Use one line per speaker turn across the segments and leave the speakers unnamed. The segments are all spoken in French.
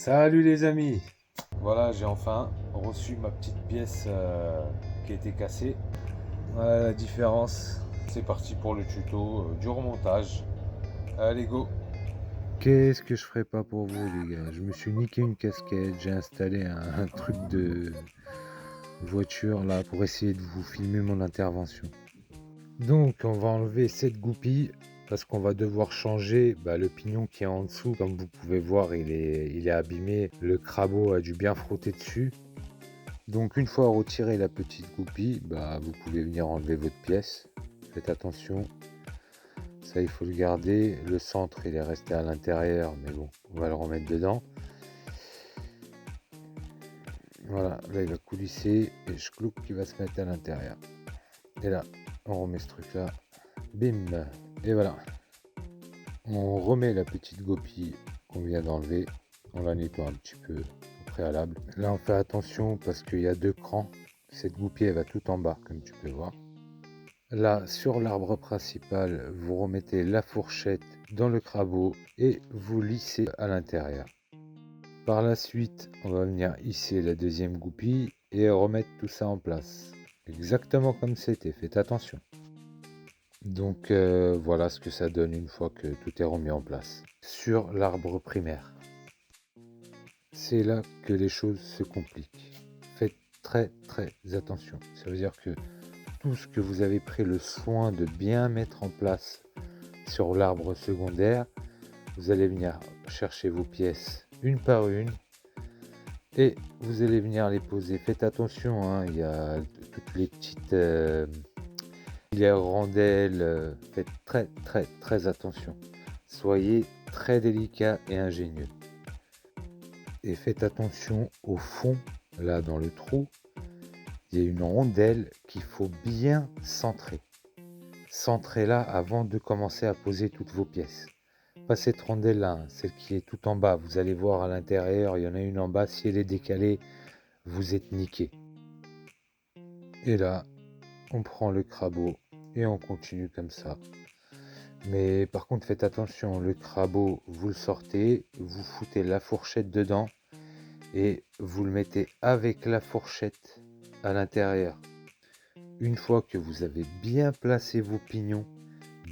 Salut les amis. Voilà, j'ai enfin reçu ma petite pièce qui a été cassée. Voilà la différence. C'est parti pour le tuto du remontage. Allez go. Qu'est-ce que je ferais pas pour vous les gars? Je me suis niqué une casquette, j'ai installé un truc de voiture là pour essayer de vous filmer mon intervention. Donc on va enlever cette goupille parce qu'on va devoir changer le pignon qui est en dessous. Comme vous pouvez voir, il est abîmé. Le crabeau a dû bien frotter dessus. Donc une fois retiré la petite goupille, vous pouvez venir enlever votre pièce. Faites attention. Ça, il faut le garder. Le centre, il est resté à l'intérieur, mais bon, on va le remettre dedans. Voilà, là il va coulisser et je cloupe qui va se mettre à l'intérieur. Et là, on remet ce truc là. Bim. Et voilà. On remet la petite goupille qu'on vient d'enlever. On la nettoie un petit peu au préalable. Là, on fait attention parce qu'il y a deux crans. Cette goupille, elle va tout en bas, comme tu peux voir. Là, sur l'arbre principal, vous remettez la fourchette dans le crabeau et vous lissez à l'intérieur. Par la suite, on va venir hisser la deuxième goupille et remettre tout ça en place. Exactement comme c'était, faites attention. Donc voilà ce que ça donne une fois que tout est remis en place. Sur l'arbre primaire, c'est là que les choses se compliquent. Faites très attention. Ça veut dire que tout ce que vous avez pris le soin de bien mettre en place sur l'arbre secondaire, vous allez venir chercher vos pièces une par une et vous allez venir les poser. Faites attention, hein, il y a toutes les petites les rondelles. Faites très attention. Soyez très délicat et ingénieux. Et faites attention au fond, là dans le trou, il y a une rondelle qu'il faut bien centrer. Centrez-la avant de commencer à poser toutes vos pièces. Pas cette rondelle-là, hein, celle qui est tout en bas. Vous allez voir à l'intérieur, il y en a une en bas. Si elle est décalée, vous êtes niqué. Et là, on prend le crabeau et on continue comme ça. Mais par contre, faites attention, le crabeau, vous le sortez, vous foutez la fourchette dedans et vous le mettez avec la fourchette à l'intérieur. Une fois que vous avez bien placé vos pignons,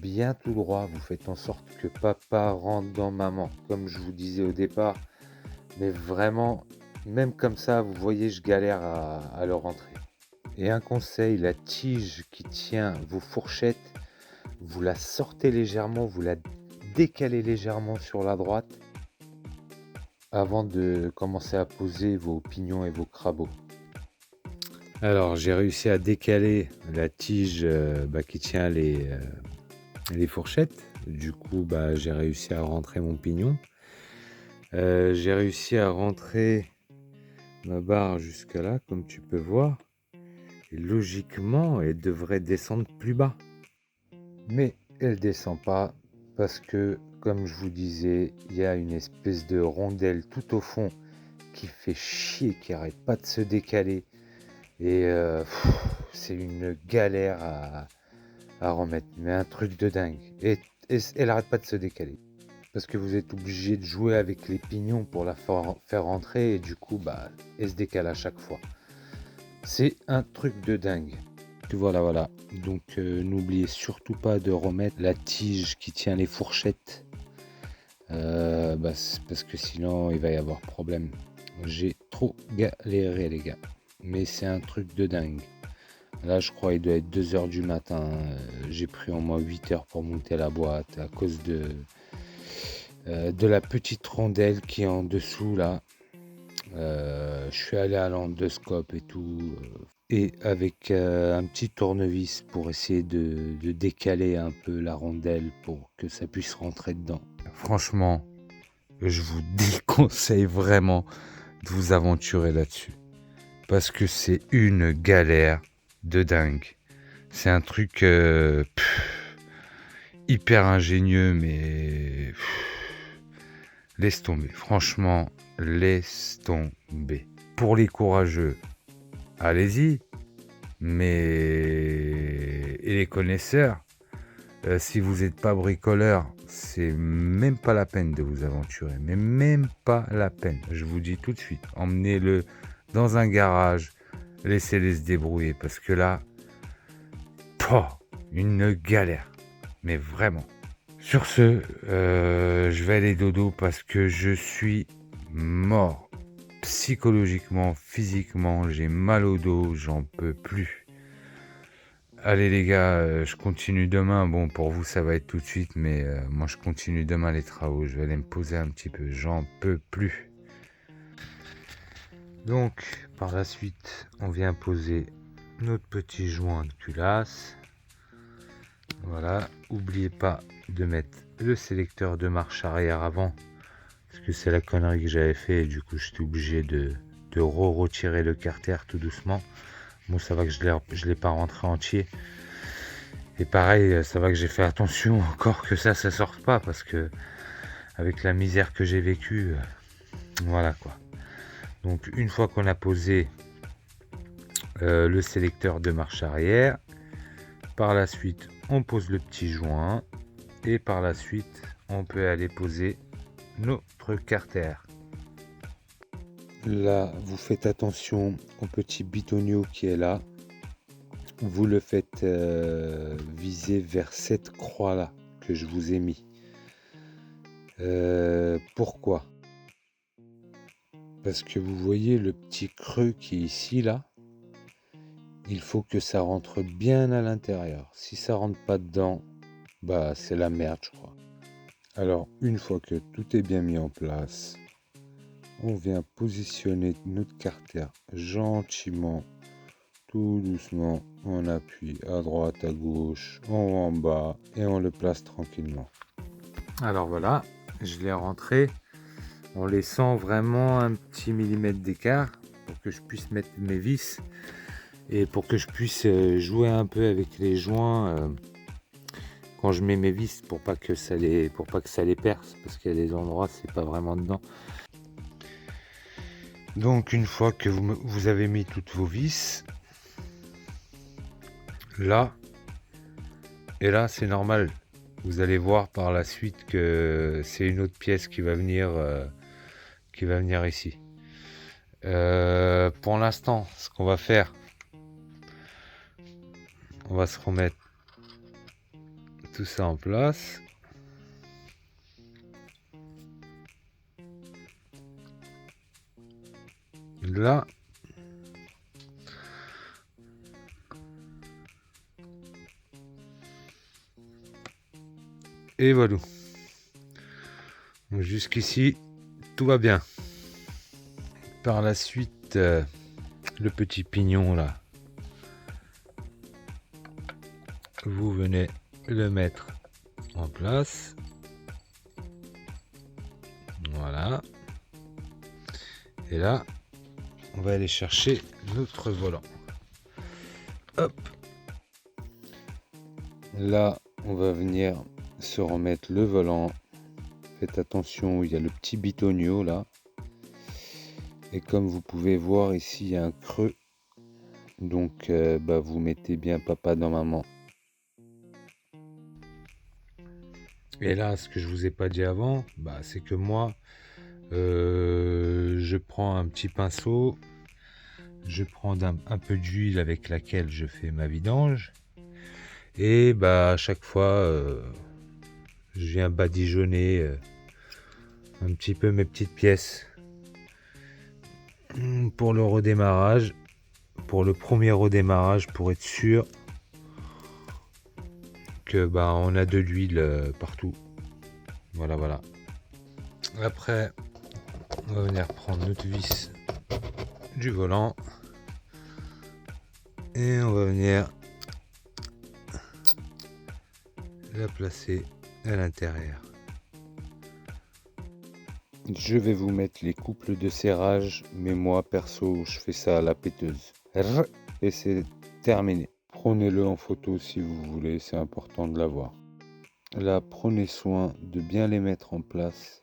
bien tout droit, vous faites en sorte que papa rentre dans maman, comme je vous disais au départ. Mais vraiment, même comme ça, vous voyez, je galère à le rentrer. Et un conseil, la tige qui tient vos fourchettes, vous la sortez légèrement, vous la décalez légèrement sur la droite avant de commencer à poser vos pignons et vos crabauds. Alors j'ai réussi à décaler la tige qui tient les fourchettes. Du coup j'ai réussi à rentrer mon pignon. J'ai réussi à rentrer ma barre jusque là, comme tu peux voir. Et logiquement, elle devrait descendre plus bas. Mais elle descend pas parce que, comme je vous disais, il y a une espèce de rondelle tout au fond qui fait chier, qui arrête pas de se décaler. Et c'est une galère à remettre. Mais un truc de dingue. Et elle arrête pas de se décaler. Parce que vous êtes obligé de jouer avec les pignons pour la faire rentrer. Et du coup, elle se décale à chaque fois. C'est un truc de dingue. Voilà. Donc n'oubliez surtout pas de remettre la tige qui tient les fourchettes. Parce que sinon il va y avoir problème. J'ai trop galéré les gars. Mais c'est un truc de dingue. Là je crois il doit être 2h du matin. J'ai pris au moins 8 heures pour monter la boîte à cause de la petite rondelle qui est en dessous là. Je suis allé à l'endoscope et tout. Et avec un petit tournevis pour essayer de décaler un peu la rondelle pour que ça puisse rentrer dedans. Franchement, je vous déconseille vraiment de vous aventurer là-dessus. Parce que c'est une galère de dingue. C'est un truc hyper ingénieux, mais laisse tomber. Franchement, laisse tomber. Pour les courageux, allez-y. Mais et les connaisseurs, si vous n'êtes pas bricoleur, c'est même pas la peine de vous aventurer, mais même pas la peine. Je vous dis tout de suite, emmenez-le dans un garage, laissez-les se débrouiller, parce que là, une galère, mais vraiment. Sur ce, je vais aller dodo parce que je suis mort. Psychologiquement, physiquement, j'ai mal au dos, j'en peux plus. Allez les gars, je continue demain. Bon, pour vous, ça va être tout de suite, mais moi, je continue demain les travaux. Je vais aller me poser un petit peu, j'en peux plus. Donc, par la suite, on vient poser notre petit joint de culasse. Voilà, n'oubliez pas de mettre le sélecteur de marche arrière avant, parce que c'est la connerie que j'avais fait, et du coup, j'étais obligé de retirer le carter tout doucement. Bon, ça va que je l'ai pas rentré entier. Et pareil, ça va que j'ai fait attention encore que ça sorte pas, parce que avec la misère que j'ai vécue, voilà quoi. Donc une fois qu'on a posé le sélecteur de marche arrière, par la suite on pose le petit joint et par la suite on peut aller poser notre carter. Là, vous faites attention au petit bitonio qui est là. Vous le faites viser vers cette croix là que je vous ai mis. Pourquoi? Parce que vous voyez le petit creux qui est ici là, il faut que ça rentre bien à l'intérieur. Si ça rentre pas dedans, bah c'est la merde je crois. Alors une fois que tout est bien mis en place, on vient positionner notre carter gentiment, tout doucement, on appuie à droite, à gauche, en haut, en bas et on le place tranquillement. Alors voilà, je l'ai rentré en laissant vraiment un petit millimètre d'écart pour que je puisse mettre mes vis et pour que je puisse jouer un peu avec les joints quand je mets mes vis pour pas que ça les perce, parce qu'il y a des endroits c'est pas vraiment dedans. Donc une fois que vous avez mis toutes vos vis là, et là c'est normal, vous allez voir par la suite que c'est une autre pièce qui va venir ici. Pour l'instant, ce qu'on va faire, on va se remettre tout ça en place. Là, et voilà. Donc jusqu'ici, tout va bien. Par la suite, le petit pignon là, vous venez le mettre en place. Voilà. Et là, on va aller chercher notre volant. Hop. Là, on va venir se remettre le volant. Faites attention, il y a le petit bitonio là. Et comme vous pouvez voir ici, il y a un creux. Donc, vous mettez bien papa dans maman. Et là, ce que je vous ai pas dit avant, c'est que moi, je prends un petit pinceau, je prends un peu d'huile avec laquelle je fais ma vidange, et à chaque fois, je viens badigeonner un petit peu mes petites pièces pour le redémarrage, pour le premier redémarrage, pour être sûr que on a de l'huile partout. Voilà. Après, on va venir prendre notre vis du volant et on va venir la placer à l'intérieur. Je vais vous mettre les couples de serrage, mais moi perso je fais ça à la péteuse. Et c'est terminé. Prenez-le en photo si vous voulez, c'est important de l'avoir. Là, prenez soin de bien les mettre en place.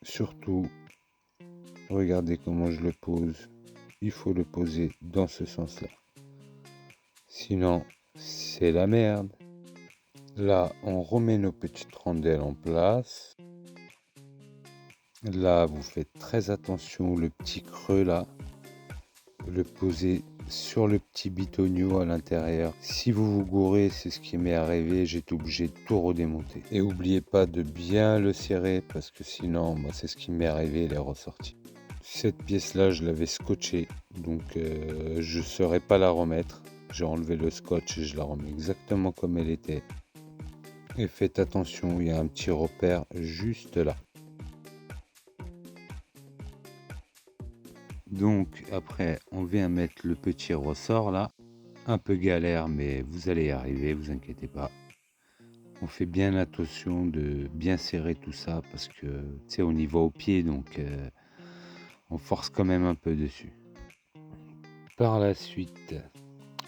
Surtout, regardez comment je le pose. il faut le poser dans ce sens-là. Sinon, c'est la merde. Là, on remet nos petites rondelles en place. Là, vous faites très attention, le petit creux là, le poser sur le petit bitonio à l'intérieur. Si vous vous gourrez, c'est ce qui m'est arrivé, j'ai été obligé de tout redémonter. Et n'oubliez pas de bien le serrer parce que sinon, moi, c'est ce qui m'est arrivé, il est ressorti. Cette pièce-là, je l'avais scotchée, donc je ne saurais pas la remettre. J'ai enlevé le scotch et je la remets exactement comme elle était. Et faites attention, il y a un petit repère juste là. Donc après, on vient mettre le petit ressort là. Un peu galère, mais vous allez y arriver, vous inquiétez pas. On fait bien attention de bien serrer tout ça parce que tu sais, on y va au pied, donc on force quand même un peu dessus. Par la suite,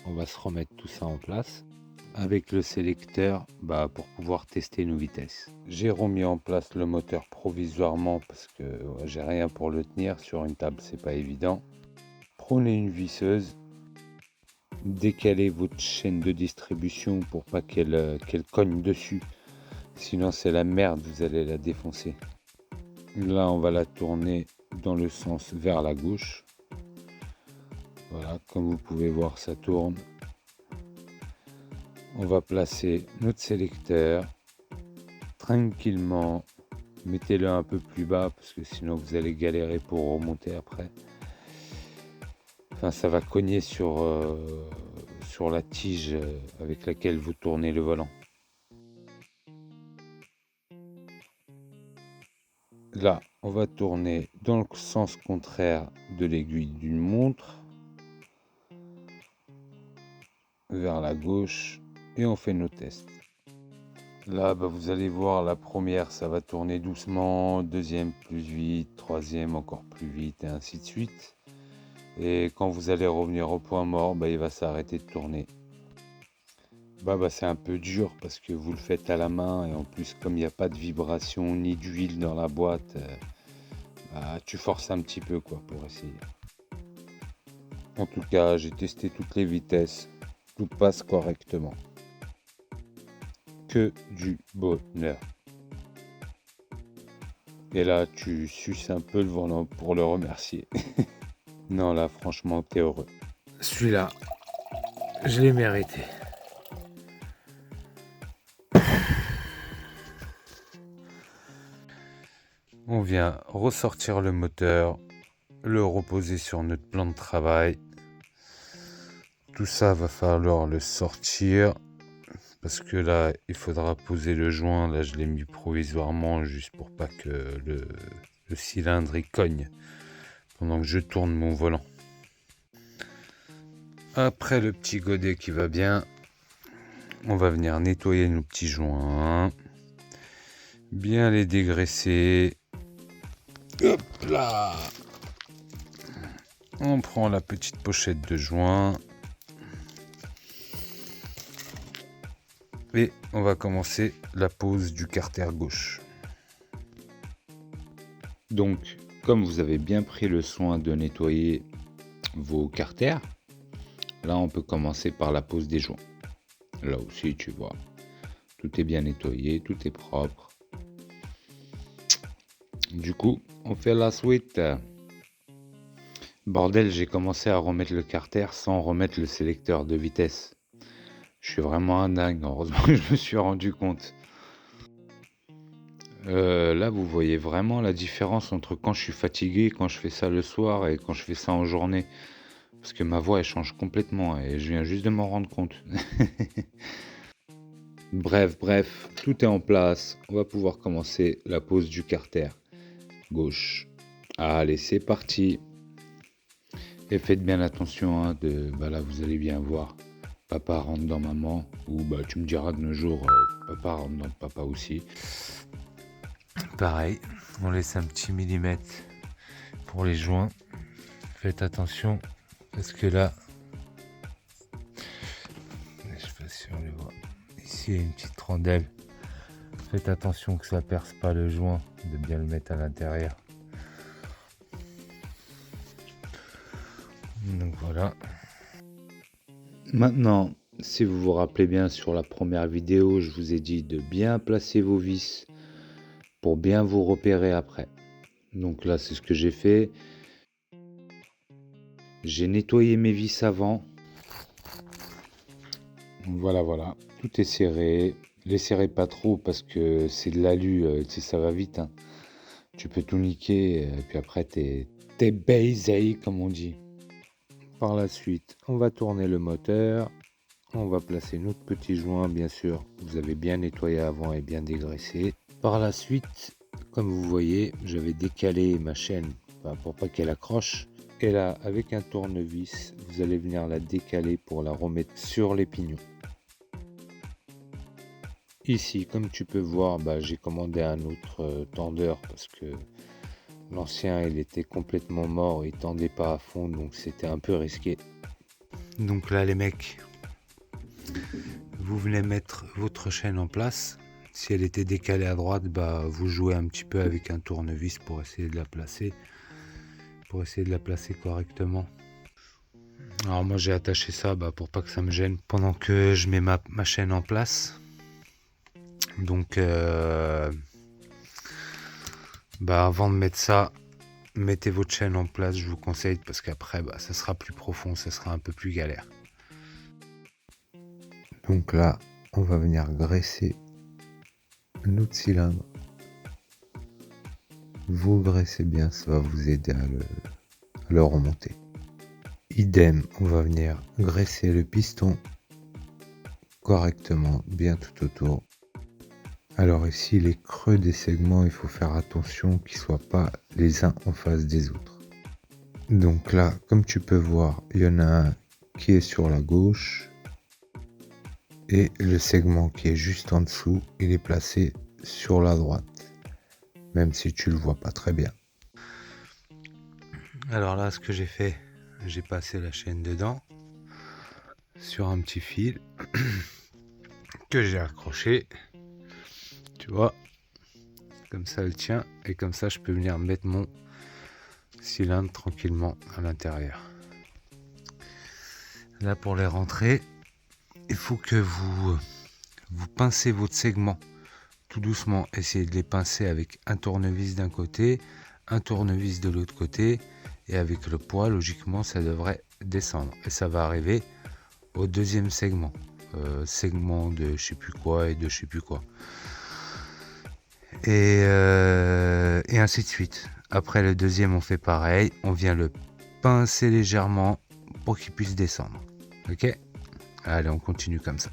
on va se remettre tout ça en place avec le sélecteur pour pouvoir tester nos vitesses. J'ai remis en place le moteur provisoirement parce que j'ai rien pour le tenir sur une table, c'est pas évident. Prenez une visseuse, décalez votre chaîne de distribution pour pas qu'elle cogne dessus, sinon c'est la merde, vous allez la défoncer. Là on va la tourner dans le sens vers la gauche. Voilà, comme vous pouvez voir, ça tourne. On va placer notre sélecteur tranquillement. Mettez-le un peu plus bas parce que sinon vous allez galérer pour remonter après. Enfin, ça va cogner sur la tige avec laquelle vous tournez le volant. Là, on va tourner dans le sens contraire de l'aiguille d'une montre vers la gauche et on fait nos tests. Là, vous allez voir, la première, ça va tourner doucement, deuxième plus vite, troisième encore plus vite, et ainsi de suite. Et quand vous allez revenir au point mort, il va s'arrêter de tourner. C'est un peu dur parce que vous le faites à la main et en plus, comme il n'y a pas de vibration ni d'huile dans la boîte, tu forces un petit peu pour essayer. En tout cas, j'ai testé toutes les vitesses, tout passe correctement. Que du bonheur. Et là, tu suces un peu le volant pour le remercier. Non, là, franchement, t'es heureux. Celui-là, je l'ai mérité. On vient ressortir le moteur, le reposer sur notre plan de travail. Tout ça, va falloir le sortir. Parce que là, il faudra poser le joint. Là, je l'ai mis provisoirement juste pour pas que le cylindre il cogne pendant que je tourne mon volant. Après le petit godet qui va bien, on va venir nettoyer nos petits joints. Bien les dégraisser. Hop là! On prend la petite pochette de joint. Et on va commencer la pose du carter gauche. Donc, comme vous avez bien pris le soin de nettoyer vos carters, là on peut commencer par la pose des joints. Là aussi, tu vois, tout est bien nettoyé, tout est propre. Du coup, on fait la suite. Bordel, j'ai commencé à remettre le carter sans remettre le sélecteur de vitesse. Je suis vraiment un dingue, heureusement que je me suis rendu compte. Là, vous voyez vraiment la différence entre quand je suis fatigué, quand je fais ça le soir et quand je fais ça en journée. Parce que ma voix, elle change complètement et je viens juste de m'en rendre compte. Bref, tout est en place. On va pouvoir commencer la pose du carter gauche. Allez, c'est parti. Et faites bien attention, là, vous allez bien voir. Papa rentre dans maman, ou tu me diras de nos jours, papa rentre dans papa aussi. Pareil, on laisse un petit millimètre pour les joints. Faites attention, parce que là, je sais pas si on les voit. Ici, il y a une petite rondelle. Faites attention que ça perce pas le joint, de bien le mettre à l'intérieur. Donc voilà. Maintenant, si vous vous rappelez bien, sur la première vidéo, je vous ai dit de bien placer vos vis pour bien vous repérer après. Donc là, c'est ce que j'ai fait. J'ai nettoyé mes vis avant. Voilà, voilà. Tout est serré. Les serrez pas trop parce que c'est de l'alu, tu sais, ça va vite, hein. Tu peux tout niquer, et puis après, t'es baisé, comme on dit. Par la suite, on va tourner le moteur. On va placer notre petit joint, bien sûr. Vous avez bien nettoyé avant et bien dégraissé. Par la suite, comme vous voyez, j'avais décalé ma chaîne pour pas qu'elle accroche. Et là, avec un tournevis, vous allez venir la décaler pour la remettre sur les pignons. Ici, comme tu peux voir, j'ai commandé un autre tendeur parce que l'ancien, il était complètement mort, il tendait pas à fond, donc c'était un peu risqué. Donc là, les mecs, vous venez mettre votre chaîne en place. Si elle était décalée à droite, vous jouez un petit peu avec un tournevis pour essayer de la placer. Correctement. Alors moi j'ai attaché ça pour pas que ça me gêne pendant que je mets ma chaîne en place. Donc avant de mettre ça, mettez votre chaîne en place, je vous conseille, parce qu'après ça sera plus profond, ça sera un peu plus galère. Donc là, on va venir graisser notre cylindre. Vous graissez bien, ça va vous aider à le remonter. Idem, on va venir graisser le piston correctement, bien tout autour. Alors ici, les creux des segments, il faut faire attention qu'ils ne soient pas les uns en face des autres. Donc là, comme tu peux voir, il y en a un qui est sur la gauche et le segment qui est juste en dessous, il est placé sur la droite, même si tu le vois pas très bien. Alors là, ce que j'ai fait, j'ai passé la chaîne dedans sur un petit fil que j'ai accroché, tu vois, comme ça elle tient, et comme ça je peux venir mettre mon cylindre tranquillement à l'intérieur. Là, pour les rentrer, il faut que vous pincez votre segment tout doucement. Essayez de les pincer avec un tournevis d'un côté, un tournevis de l'autre côté, et avec le poids, logiquement, ça devrait descendre. Et ça va arriver au deuxième segment. Segment de je sais plus quoi et de je sais plus quoi. Et ainsi de suite. Après le deuxième, on fait pareil. On vient le pincer légèrement pour qu'il puisse descendre. Ok ? Allez, on continue comme ça.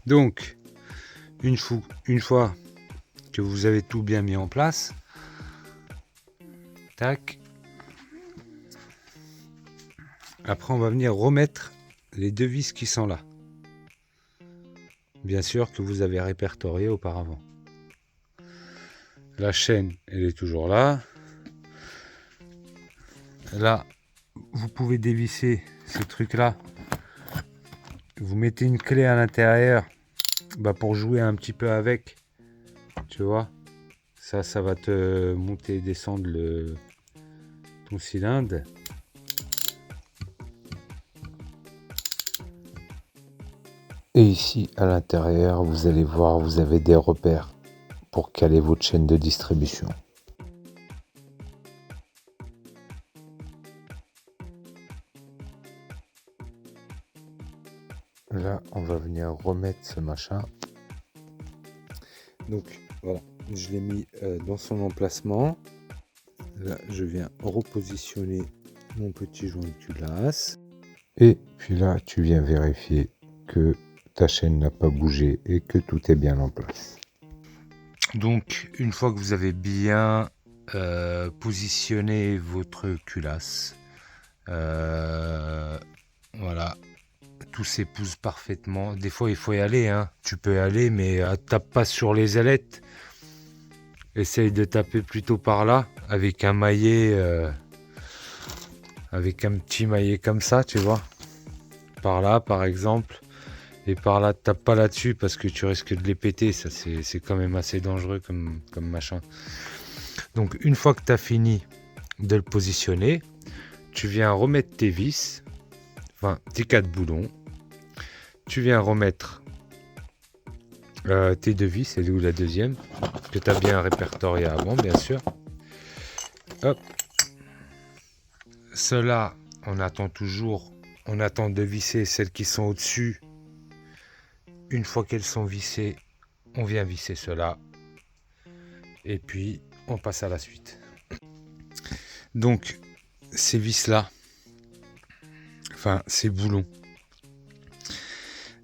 Donc, une fois que vous avez tout bien mis en place, tac. Après, on va venir remettre les deux vis qui sont là. Bien sûr que vous avez répertorié auparavant. La chaîne, elle est toujours là. Là, vous pouvez dévisser ce truc-là. Vous mettez une clé à l'intérieur pour jouer un petit peu avec. Tu vois, ça va te monter et descendre ton cylindre. Et ici, à l'intérieur, vous allez voir, vous avez des repères pour caler votre chaîne de distribution. Là, on va venir remettre ce machin. Donc, voilà, je l'ai mis dans son emplacement. Là, je viens repositionner mon petit joint de culasse. Et puis là, tu viens vérifier que ta chaîne n'a pas bougé et que tout est bien en place. Donc, une fois que vous avez bien positionné votre culasse, voilà, tout s'épouse parfaitement. Des fois, il faut y aller, hein. Tu peux y aller, mais tape pas sur les ailettes. Essaye de taper plutôt par là, avec un maillet, avec un petit maillet comme ça, tu vois. Par là, par exemple. Et par là, tape pas là-dessus parce que tu risques de les péter. Ça, c'est quand même assez dangereux comme machin. Donc, une fois que tu as fini de le positionner. Tu viens remettre tes vis, enfin tes 4 boulons. Tu viens remettre tes deux vis, c'est où la deuxième, que tu as bien répertorié avant, bien sûr. Hop. Cela, on attend de visser celles qui sont au-dessus. Une fois qu'elles sont vissées, on vient visser cela. Et puis, on passe à la suite. Donc, ces vis-là, enfin, ces boulons,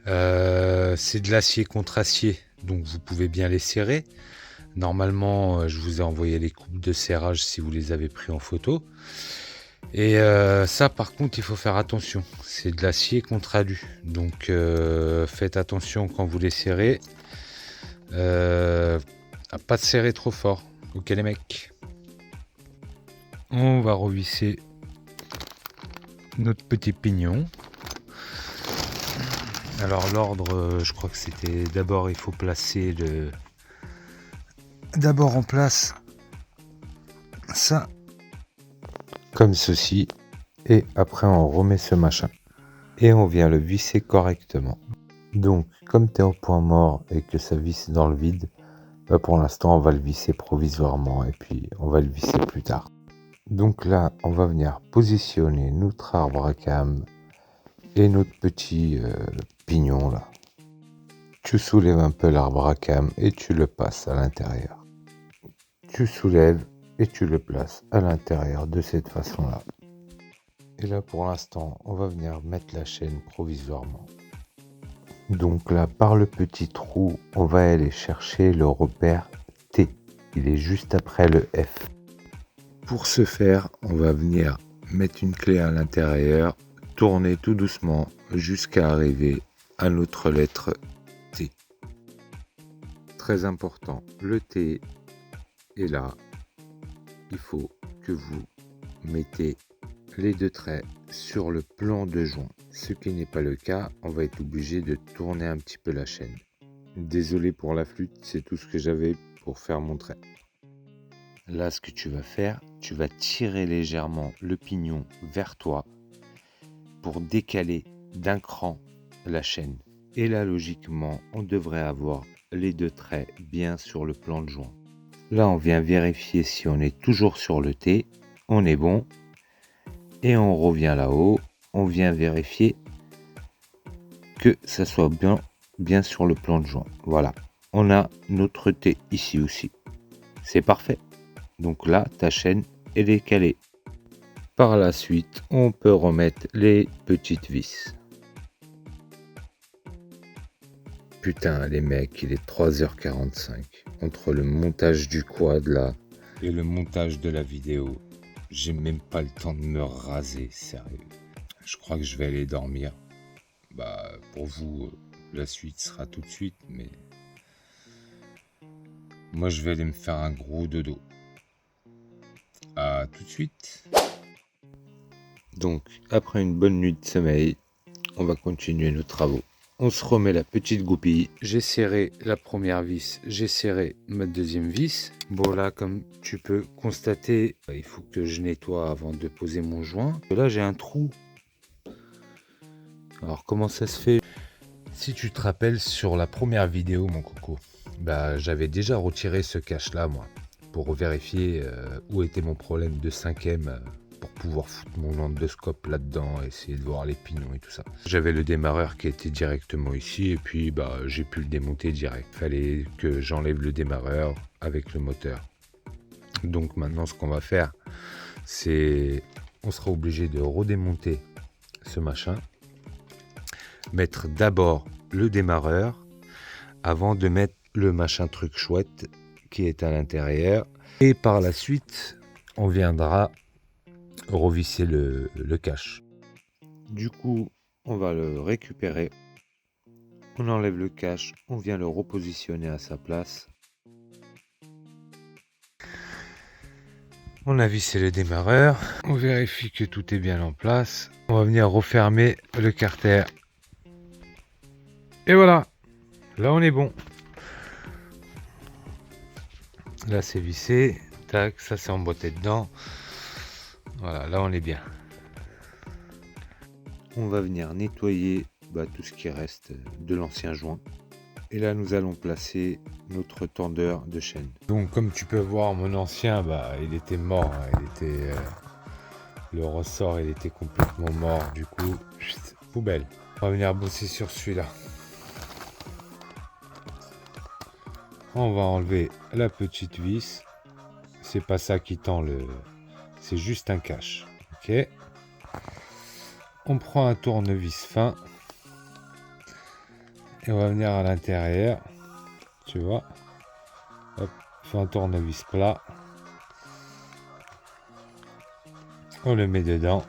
c'est de l'acier contre acier, donc vous pouvez bien les serrer. Normalement, je vous ai envoyé les coupes de serrage si vous les avez pris en photo. Et ça, par contre, il faut faire attention. C'est de l'acier contre alu. Donc, faites attention quand vous les serrez. À pas de serrer trop fort. Ok, les mecs. On va revisser notre petit pignon. Alors, l'ordre, je crois que c'était d'abord, il faut placer le... D'abord, on place ça comme ceci. Et après, on remet ce machin. Et on vient le visser correctement. Donc, comme tu es au point mort et que ça visse dans le vide, bah pour l'instant, on va le visser provisoirement et puis on va le visser plus tard. Donc là, on va venir positionner notre arbre à cam et notre petit pignon là. Tu soulèves un peu l'arbre à cam et tu le passes à l'intérieur. Tu soulèves et tu le places à l'intérieur de cette façon-là. Et là, pour l'instant, on va venir mettre la chaîne provisoirement. Donc là, par le petit trou, on va aller chercher le repère T. Il est juste après le F. Pour ce faire, on va venir mettre une clé à l'intérieur, tourner tout doucement jusqu'à arriver à notre lettre T. Très important, le T est là. Il faut que vous mettez les deux traits sur le plan de joint. Ce qui n'est pas le cas, on va être obligé de tourner un petit peu la chaîne. Désolé pour la flûte, c'est tout ce que j'avais pour faire mon trait. Là, ce que tu vas faire, tu vas tirer légèrement le pignon vers toi pour décaler d'un cran la chaîne. Et là, logiquement, on devrait avoir les deux traits bien sur le plan de joint. Là, on vient vérifier si on est toujours sur le T. On est bon. Et on revient là-haut. On vient vérifier que ça soit bien sur le plan de joint. Voilà. On a notre T ici aussi. C'est parfait. Donc là, ta chaîne est décalée. Par la suite, on peut remettre les petites vis. Putain, les mecs, il est 3h45. Entre le montage du quad là et le montage de la vidéo, j'ai même pas le temps de me raser, sérieux. Je crois que je vais aller dormir. Bah, pour vous, la suite sera tout de suite, mais moi je vais aller me faire un gros dodo. À tout de suite. Donc, après une bonne nuit de sommeil, on va continuer nos travaux. On se remet la petite goupille. J'ai serré la première vis, j'ai serré ma deuxième vis. Bon là, comme tu peux constater, il faut que je nettoie avant de poser mon joint. Là, j'ai un trou. Alors, comment ça se fait? Si tu te rappelles sur la première vidéo, mon coco, bah, j'avais déjà retiré ce cache-là, moi, pour vérifier où était mon problème de cinquième. Pour pouvoir foutre mon endoscope là-dedans, essayer de voir les pignons et tout ça. J'avais le démarreur qui était directement ici et puis bah, j'ai pu le démonter direct. Fallait que j'enlève le démarreur avec le moteur. Donc maintenant ce qu'on va faire, c'est on sera obligé de redémonter ce machin, mettre d'abord le démarreur avant de mettre le machin truc chouette qui est à l'intérieur et par la suite on viendra revisser le cache. Du coup, on va le récupérer. On enlève le cache, on vient le repositionner à sa place. On a vissé le démarreur. On vérifie que tout est bien en place. On va venir refermer le carter. Et voilà. Là, on est bon. Là, c'est vissé. Tac, ça c'est emboîté dedans. Voilà, là on est bien. On va venir nettoyer tout ce qui reste de l'ancien joint. Et là, nous allons placer notre tendeur de chaîne. Donc, comme tu peux voir, mon ancien, il était mort. Le ressort, il était complètement mort. Du coup, poubelle. On va venir bosser sur celui-là. On va enlever la petite vis. C'est pas ça qui tend le... C'est juste un cache. Ok. On prend un tournevis fin. Et on va venir à l'intérieur. Tu vois. Hop, on fait un tournevis plat. On le met dedans.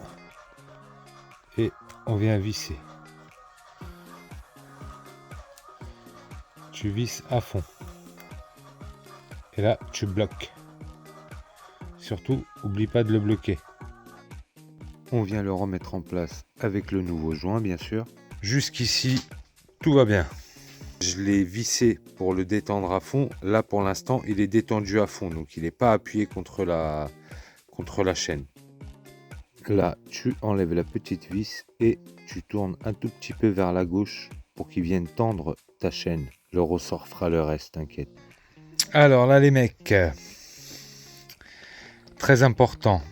Et on vient visser. Tu visses à fond. Et là, tu bloques. Surtout, oublie pas de le bloquer. On vient le remettre en place avec le nouveau joint, bien sûr. Jusqu'ici, tout va bien. Je l'ai vissé pour le détendre à fond. Là, pour l'instant, il est détendu à fond. Donc, il n'est pas appuyé contre la chaîne. Là, tu enlèves la petite vis et tu tournes un tout petit peu vers la gauche pour qu'il vienne tendre ta chaîne. Le ressort fera le reste, t'inquiète. Alors là, les mecs, très important,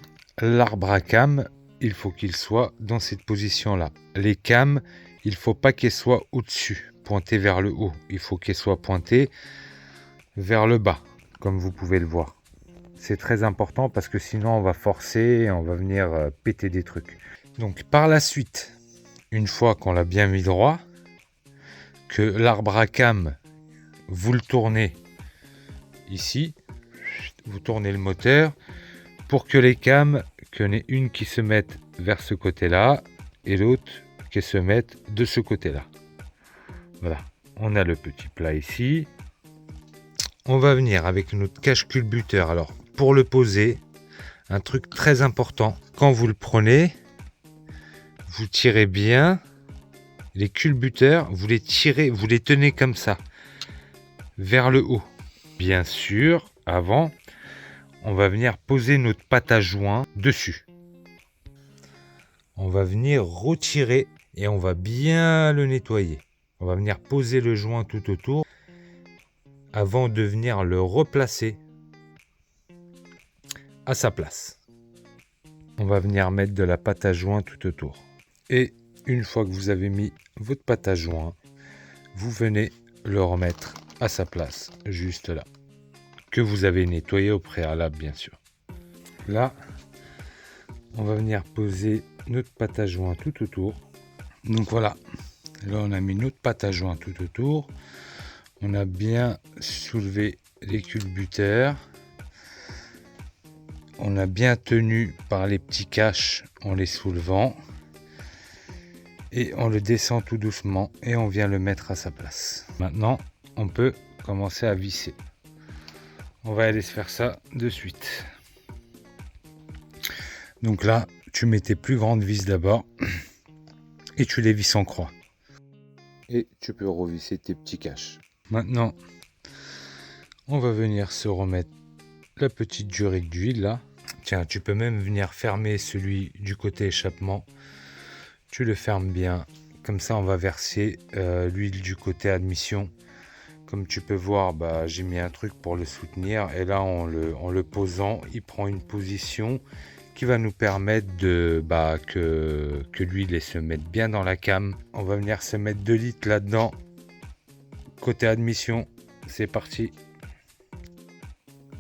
l'arbre à cames, il faut qu'il soit dans cette position-là. Les cames, il ne faut pas qu'elles soient au-dessus, pointées vers le haut. Il faut qu'elles soient pointées vers le bas, comme vous pouvez le voir. C'est très important parce que sinon on va forcer et on va venir péter des trucs. Donc par la suite, une fois qu'on l'a bien mis droit, que l'arbre à cames, vous le tournez ici, vous tournez le moteur pour que les cames, qu'il y en ait une qui se mette vers ce côté-là et l'autre qui se mette de ce côté-là. Voilà, on a le petit plat ici. On va venir avec notre cache-culbuteur. Alors, pour le poser, un truc très important, quand vous le prenez, vous tirez bien les culbuteurs, vous les tirez, vous les tenez comme ça, vers le haut. Bien sûr, avant, on va venir poser notre pâte à joint dessus. On va venir retirer et on va bien le nettoyer. On va venir poser le joint tout autour avant de venir le replacer à sa place. On va venir mettre de la pâte à joint tout autour. Et une fois que vous avez mis votre pâte à joint, vous venez le remettre à sa place, juste là. Que vous avez nettoyé au préalable, bien sûr. Là, on va venir poser notre pâte à joint tout autour. Donc voilà, là on a mis notre pâte à joint tout autour. On a bien soulevé les culbuteurs. On a bien tenu par les petits caches en les soulevant. Et on le descend tout doucement et on vient le mettre à sa place. Maintenant, on peut commencer à visser. On va aller se faire ça de suite. Donc là, tu mets tes plus grandes vis d'abord et tu les visses en croix. Et tu peux revisser tes petits caches. Maintenant, on va venir se remettre la petite durée d'huile là. Tiens, tu peux même venir fermer celui du côté échappement. Tu le fermes bien. Comme ça, on va verser l'huile du côté admission. Comme tu peux voir, j'ai mis un truc pour le soutenir. Et là, en le posant, il prend une position qui va nous permettre que l'huile se mette bien dans la came. On va venir se mettre 2 litres là-dedans. Côté admission, c'est parti.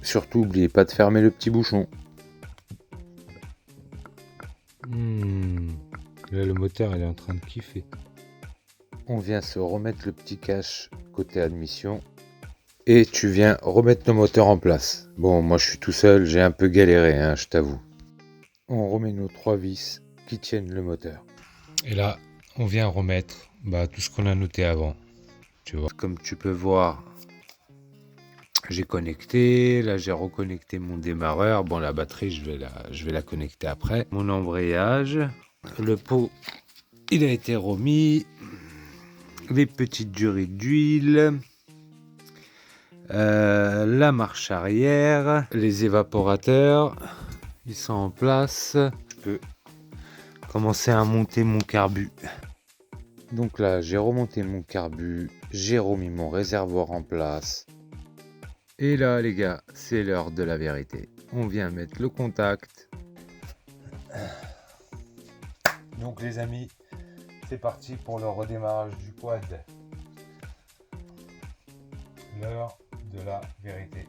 Surtout, n'oubliez pas de fermer le petit bouchon. Là, le moteur il est en train de kiffer. On vient se remettre le petit cache côté admission. Et tu viens remettre le moteur en place. Bon, moi je suis tout seul, j'ai un peu galéré, hein, je t'avoue. On remet nos 3 vis qui tiennent le moteur. Et là, on vient remettre tout ce qu'on a noté avant. Tu vois. Comme tu peux voir, j'ai connecté. Là, j'ai reconnecté mon démarreur. Bon, la batterie, je vais la connecter après. Mon embrayage. Le pot, il a été remis. Les petites durées d'huile. La marche arrière. Les évaporateurs. Ils sont en place. Je peux commencer à monter mon carbu. Donc là, j'ai remonté mon carbu. J'ai remis mon réservoir en place. Et là, les gars, c'est l'heure de la vérité. On vient mettre le contact. Donc les amis, c'est parti pour le redémarrage du quad. L'heure de la vérité.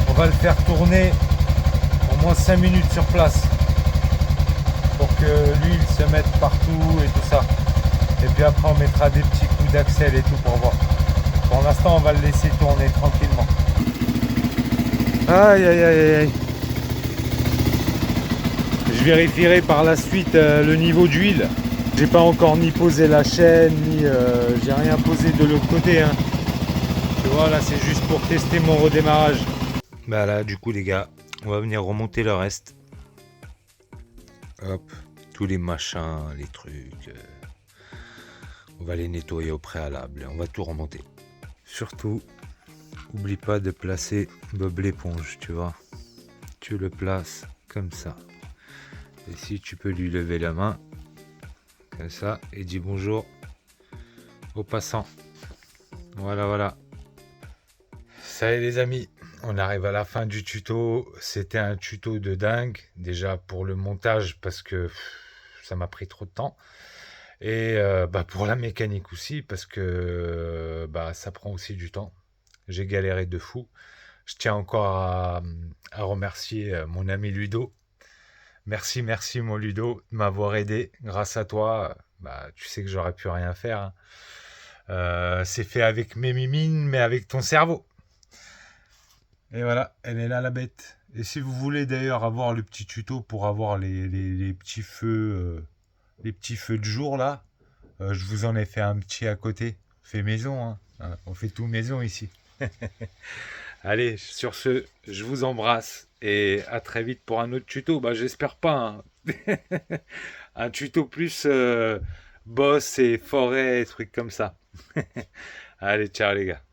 On va le faire tourner au moins 5 minutes sur place pour que l'huile se mette partout et tout ça. Et puis après on mettra des petits coups d'axel et tout pour voir. Pour l'instant on va le laisser tourner tranquillement. Aïe aïe aïe aïe. Je vérifierai par la suite le niveau d'huile. J'ai pas encore ni posé la chaîne, ni j'ai rien posé de l'autre côté. Hein. Tu vois là c'est juste pour tester mon redémarrage. Bah là du coup les gars, on va venir remonter le reste. Hop, tous les machins, les trucs. On va les nettoyer au préalable. On va tout remonter. Surtout, oublie pas de placer Bob l'éponge, tu vois. Tu le places comme ça. Et si tu peux lui lever la main, comme ça, et dis bonjour aux passants. Voilà, voilà. Salut les amis, on arrive à la fin du tuto. C'était un tuto de dingue, déjà pour le montage parce que ça m'a pris trop de temps. Et pour la mécanique aussi parce que ça prend aussi du temps. J'ai galéré de fou. Je tiens encore à remercier mon ami Ludo. Merci mon Ludo de m'avoir aidé. Grâce à toi, tu sais que j'aurais pu rien faire. Hein. C'est fait avec mes mimines, mais avec ton cerveau. Et voilà, elle est là la bête. Et si vous voulez d'ailleurs avoir le petit tuto pour avoir les petits feux, les petits feux de jour là, je vous en ai fait un petit à côté. Fait maison, hein. On fait tout maison ici. Allez, sur ce, je vous embrasse et à très vite pour un autre tuto. J'espère pas. Hein. Un tuto plus boss et forêt, trucs comme ça. Allez, ciao les gars.